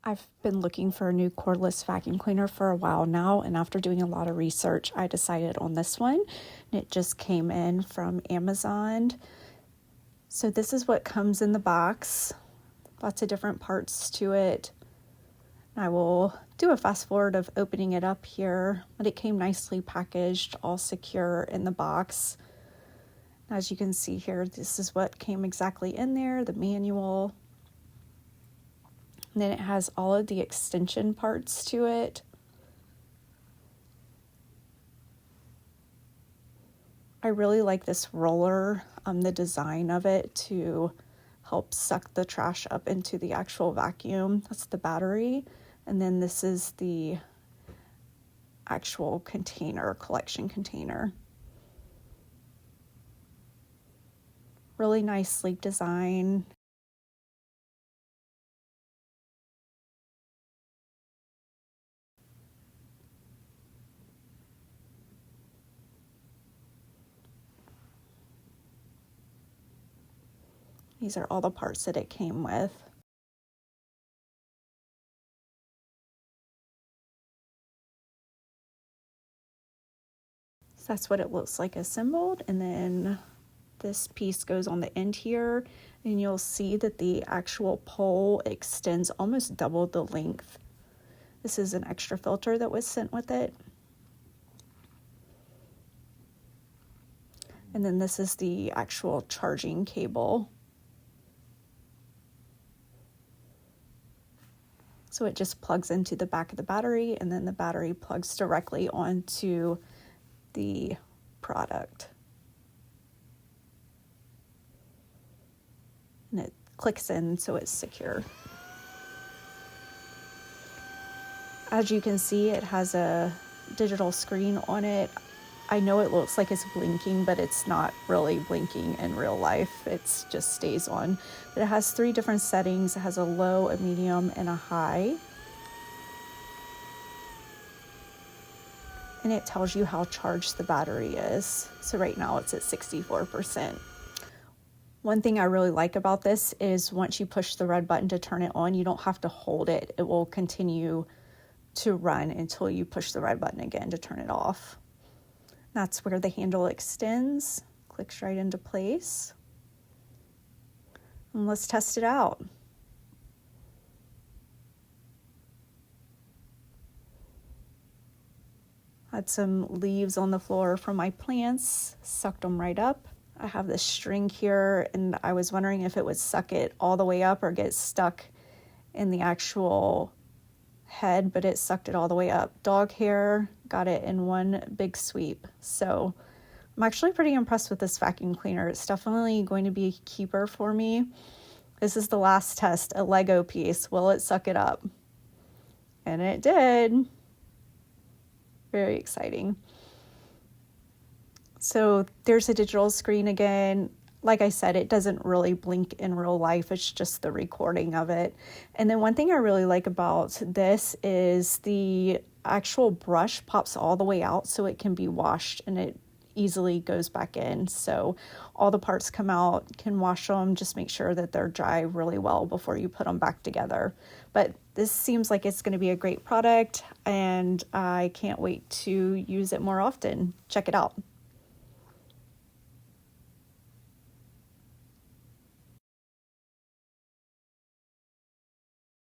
I've been looking for a new cordless vacuum cleaner for a while now, and after doing a lot of research, I decided on this one, and it just came in from Amazon. So this is what comes in the box. Lots of different parts to it. I will do a fast forward of opening it up here, but it came nicely packaged, all secure in the box. As you can see here, this is what came exactly in there, the manual. And then it has all of the extension parts to it. I really like this roller, the design of it to help suck the trash up into the actual vacuum. That's the battery. And then this is the actual container, collection container. Really nice, sleek design. These are all the parts that it came with. So that's what it looks like assembled. And then this piece goes on the end here, and you'll see that the actual pole extends almost double the length. This is an extra filter that was sent with it. And then this is the actual charging cable. So it just plugs into the back of the battery, and then the battery plugs directly onto the product. And it clicks in so it's secure. As you can see, it has a digital screen on it. I know it looks like it's blinking, but it's not really blinking in real life. It just stays on. But it has 3 different settings. It has a low, a medium, and a high. And it tells you how charged the battery is. So right now it's at 64%. One thing I really like about this is once you push the red button to turn it on, you don't have to hold it. It will continue to run until you push the red button again to turn it off. That's where the handle extends, clicks right into place. And let's test it out. Had some leaves on the floor from my plants, sucked them right up. I have this string here, and I was wondering if it would suck it all the way up or get stuck in the actual head, but it sucked it all the way up. Dog hair, got it in one big sweep. So I'm actually pretty impressed with this vacuum cleaner. It's definitely going to be a keeper for me. This is the last test, a Lego piece. Will it suck it up? And it did. Very exciting. So there's a digital screen again. Like I said, it doesn't really blink in real life. It's just the recording of it. And then one thing I really like about this is the actual brush pops all the way out so it can be washed, and it easily goes back in. So all the parts come out, can wash them, just make sure that they're dry really well before you put them back together. But this seems like it's going to be a great product, and I can't wait to use it more often. Check it out.